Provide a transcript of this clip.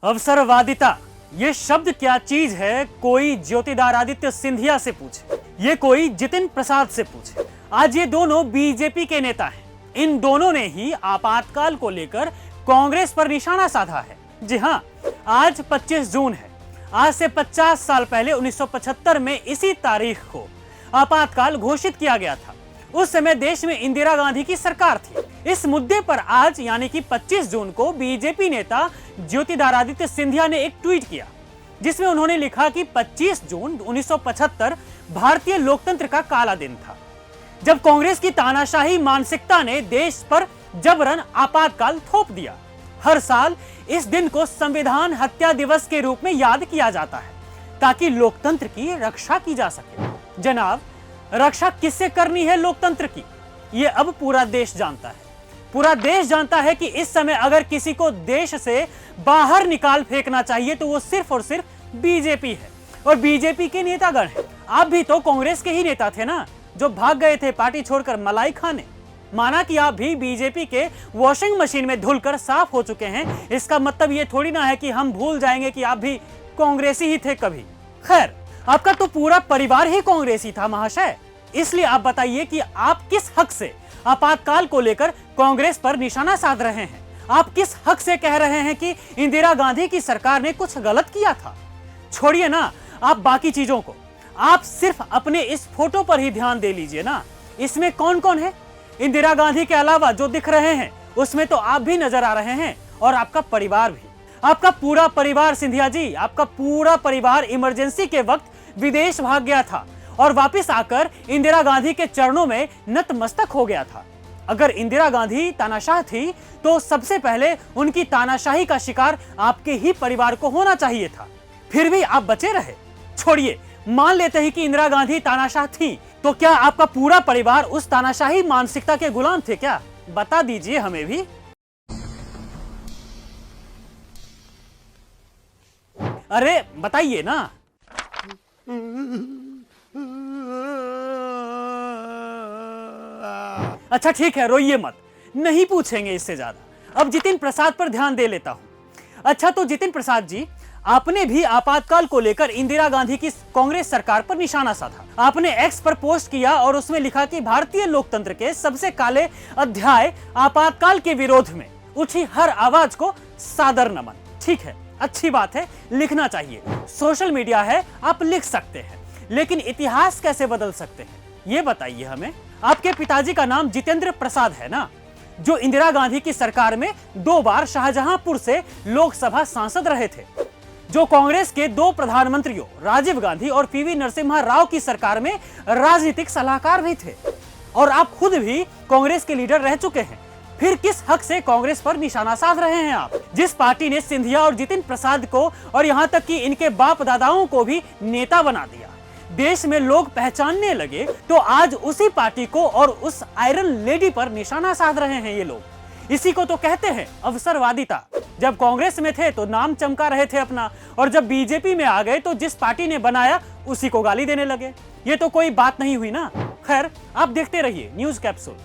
अवसरवादिता ये शब्द क्या चीज है, कोई ज्योतिरादित्य सिंधिया से पूछे, ये कोई जितिन प्रसाद से पूछे। आज ये दोनों बीजेपी के नेता हैं। इन दोनों ने ही आपातकाल को लेकर कांग्रेस पर निशाना साधा है। जी हां, आज 25 जून है। आज से 50 साल पहले 1975 में इसी तारीख को आपातकाल घोषित किया गया था। उस समय देश में इंदिरा गांधी की सरकार थी। इस मुद्दे पर आज यानी कि 25 जून को बीजेपी नेता ज्योतिरादित्य सिंधिया ने एक ट्वीट किया, जिसमें उन्होंने लिखा कि 25 जून 1975 भारतीय लोकतंत्र का काला दिन था, जब कांग्रेस की तानाशाही मानसिकता ने देश पर जबरन आपातकाल थोप दिया। हर साल इस दिन को संविधान हत्या दिवस के रूप में याद किया जाता है, ताकि लोकतंत्र की रक्षा की जा सके। जनाब, रक्षा किससे करनी है लोकतंत्र की, ये अब पूरा देश जानता है। पूरा देश जानता है कि इस समय अगर किसी को देश से बाहर निकाल फेंकना चाहिए तो वो सिर्फ और सिर्फ बीजेपी है और बीजेपी के नेतागण हैं। आप भी तो कांग्रेस के ही नेता थे ना, जो भाग गए थे पार्टी छोड़कर मलाई खाने। माना कि आप भी बीजेपी के वॉशिंग मशीन में धुलकर साफ हो चुके हैं, इसका मतलब ये थोड़ी ना है कि हम भूल जाएंगे कि आप भी कांग्रेसी ही थे कभी। खैर, आपका तो पूरा परिवार ही कांग्रेसी था महाशय। इसलिए आप बताइए कि आप किस हक से आपातकाल को लेकर कांग्रेस पर निशाना साध रहे हैं। आप किस हक से कह रहे हैं कि इंदिरा गांधी की सरकार ने कुछ गलत किया था। छोड़िए ना आप बाकी चीजों को, आप सिर्फ अपने इस फोटो पर ही ध्यान दे लीजिए ना। इसमें कौन कौन है? इंदिरा गांधी के अलावा जो दिख रहे हैं उसमें तो आप भी नजर आ रहे हैं और आपका परिवार भी। आपका पूरा परिवार सिंधिया जी, आपका पूरा परिवार इमरजेंसी के वक्त विदेश भाग गया था और वापस आकर इंदिरा गांधी के चरणों में नतमस्तक हो गया था। अगर इंदिरा गांधी तानाशाह थी तो सबसे पहले उनकी तानाशाही का शिकार आपके ही परिवार को होना चाहिए था। फिर भी आप बचे रहे। छोड़िए, मान लेते हैं कि इंदिरा गांधी तानाशाह थी, तो क्या आपका पूरा परिवार उस तानाशाही मानसिकता के गुलाम थे क्या? बता दीजिए हमें भी। अरे बताइए ना। अच्छा ठीक है, रोइए मत, नहीं पूछेंगे इससे ज्यादा। अब जितिन प्रसाद पर ध्यान दे लेता हूं। अच्छा तो जितिन प्रसाद जी, आपने भी आपातकाल को लेकर इंदिरा गांधी की कांग्रेस सरकार पर निशाना साधा। आपने एक्स पर पोस्ट किया और उसमें लिखा कि भारतीय लोकतंत्र के सबसे काले अध्याय आपातकाल के विरोध में उठी हर आवाज को सादर नमन। ठीक है, अच्छी बात है, लिखना चाहिए। सोशल मीडिया है, आप लिख सकते हैं, लेकिन इतिहास कैसे बदल सकते हैं ये बताइए हमें। आपके पिताजी का नाम जितेंद्र प्रसाद है ना, जो इंदिरा गांधी की सरकार में 2 बार शाहजहांपुर से लोकसभा सांसद रहे थे, जो कांग्रेस के 2 प्रधानमंत्रियों राजीव गांधी और पीवी नरसिम्हा राव की सरकार में राजनीतिक सलाहकार भी थे, और आप खुद भी कांग्रेस के लीडर रह चुके हैं। फिर किस हक से कांग्रेस पर निशाना साध रहे हैं आप? जिस पार्टी ने सिंधिया और जितिन प्रसाद को और यहां तक कि इनके बाप दादाओं को भी नेता बना दिया, देश में लोग पहचानने लगे, तो आज उसी पार्टी को और उस आयरन लेडी पर निशाना साध रहे हैं ये लोग। इसी को तो कहते हैं अवसरवादिता। जब कांग्रेस में थे तो नाम चमका रहे थे अपना, और जब बीजेपी में आ गए तो जिस पार्टी ने बनाया उसी को गाली देने लगे। ये तो कोई बात नहीं हुई ना। खैर, आप देखते रहिए न्यूज कैप्सूल।